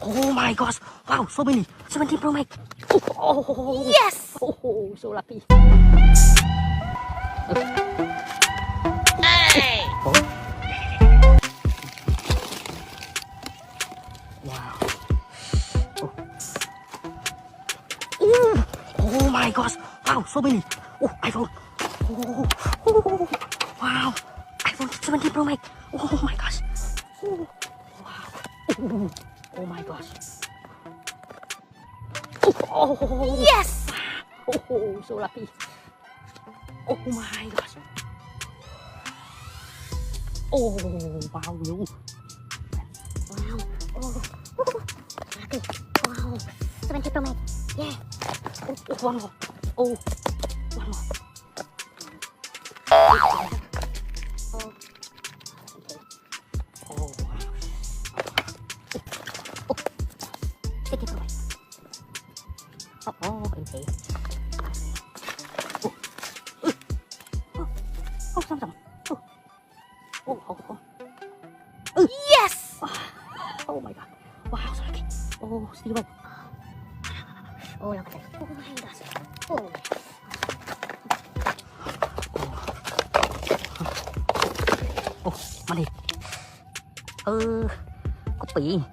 Oh my gosh! Wow, so many! 17 Pro Max! Oh, Yes! oh, so lucky! Hey! Wow! Oh. Oh my gosh! Wow, so many! Oh, iPhone! Oh, wow! iPhone 17 Pro Max! Oh my gosh! Oh, wow! Oh my gosh! Oh, Yes! oh, so lucky! Oh my gosh! Oh, wow, you! Wow. Oh. Lucky. Wow. 70 Pro Max. Yeah. Oh, one more! Oh, one more! Oh. Oh, wow! 50 Pro Max. Oh, okay. Oh, Samsung. Oh. Yes! Oh my god. Wow, so lucky. Oh, silver. Oh, look at that. Oh my gosh. Oh. Oh, money. Copy.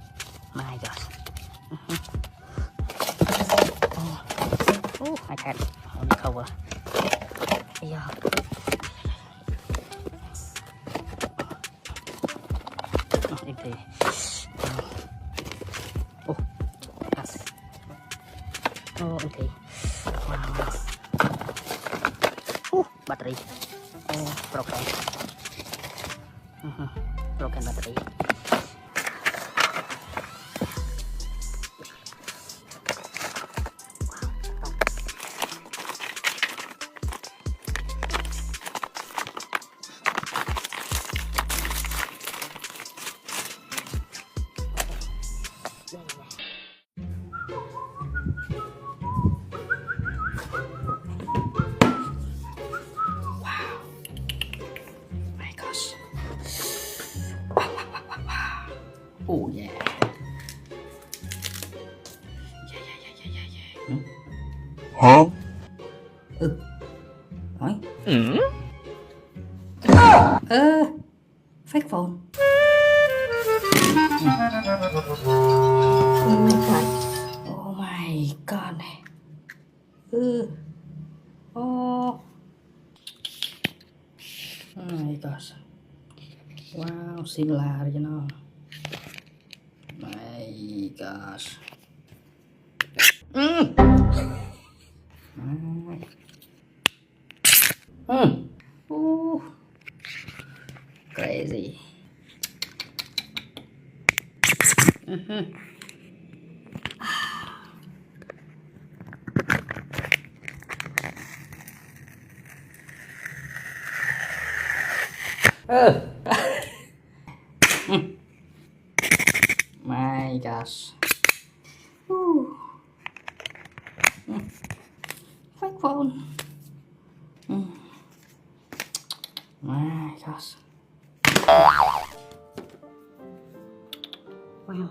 My gosh. Oh, I can't. Only cover. Yeah. Oh, empty. Oh, that's it. Oh, okay. Wow. Oh, battery. Oh, broken. Broken battery. My gosh. Oh yeah. Yeah. Hả? Nói. Fake phone. Oh my god. Oh. Oh my gosh. Wow, similar cho nó. My gosh. Ooh. Crazy. My gosh. Ooh. Fake phone. My gosh. Wow.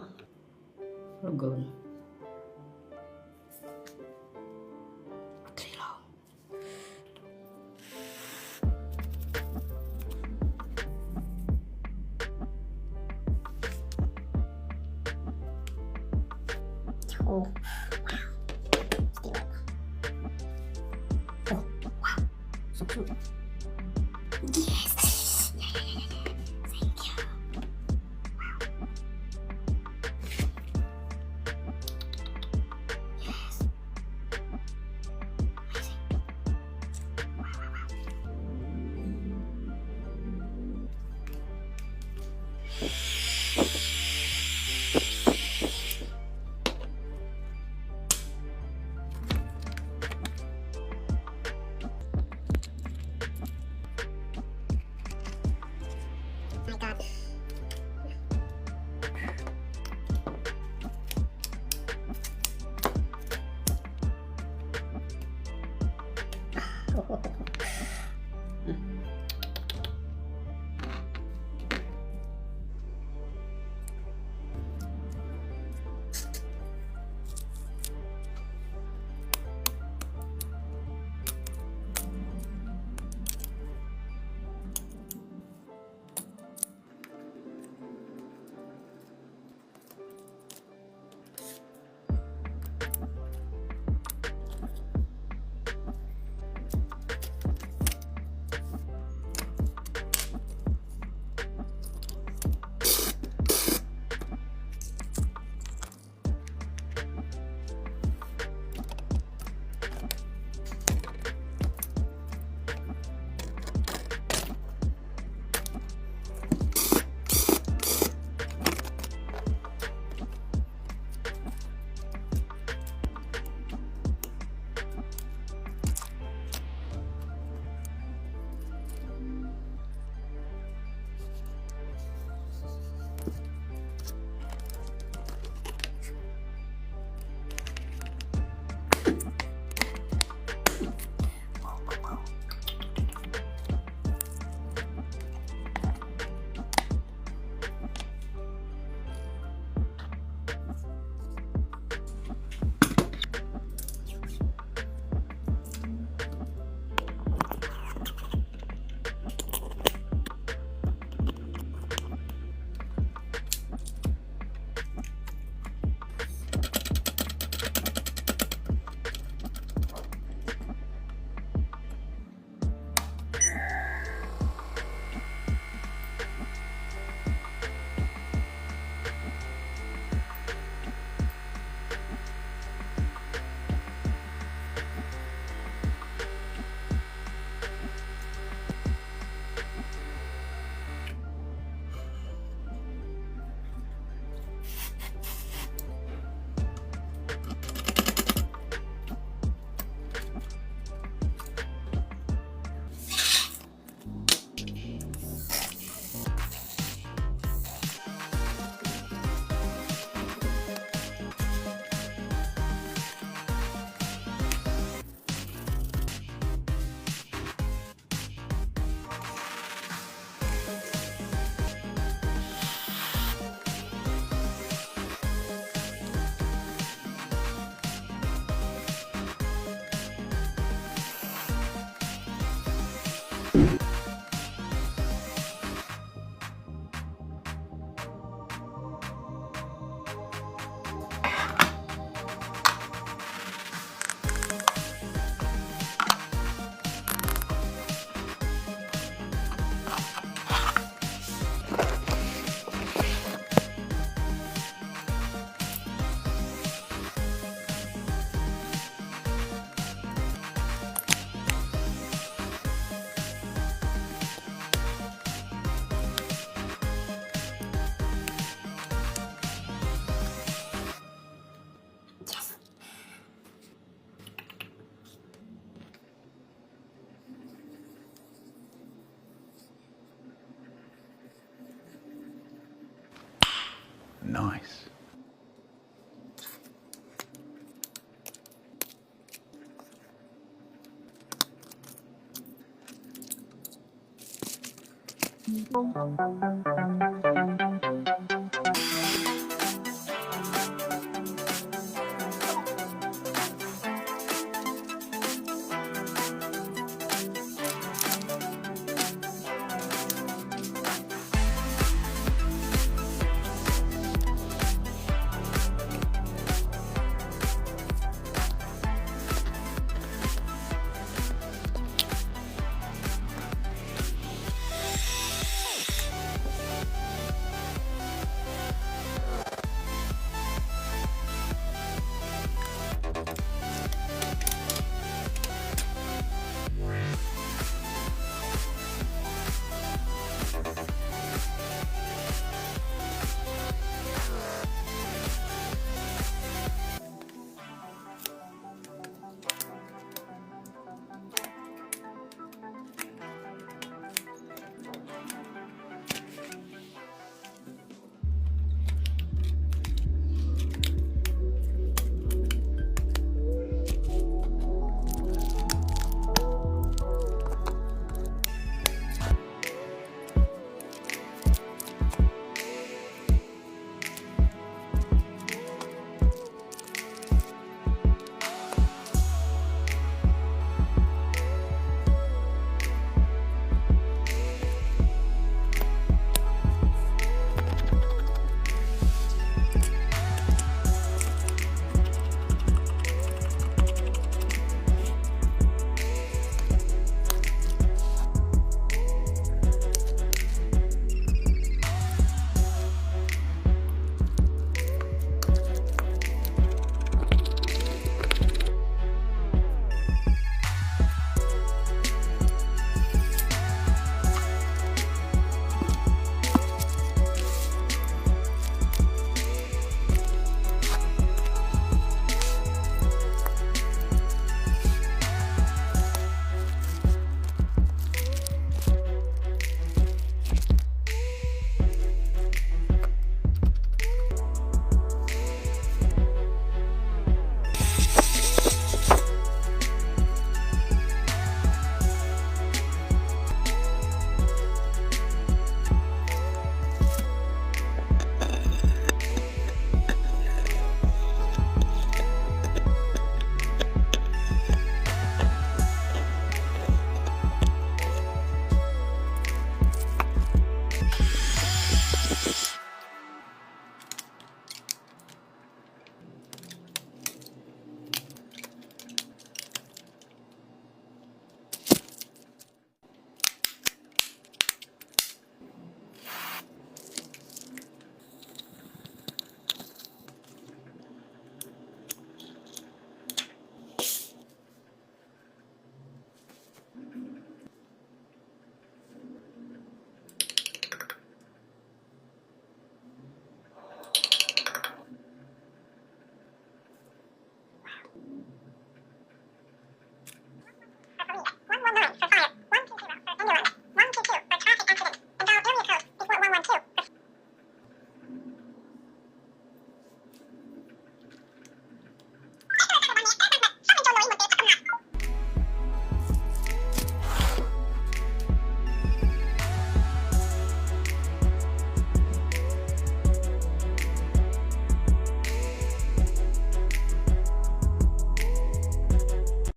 Look good. Battery low. Oh. Oh, wow. So cute. Yes. Thank you. Yes. Oh my god. Nice.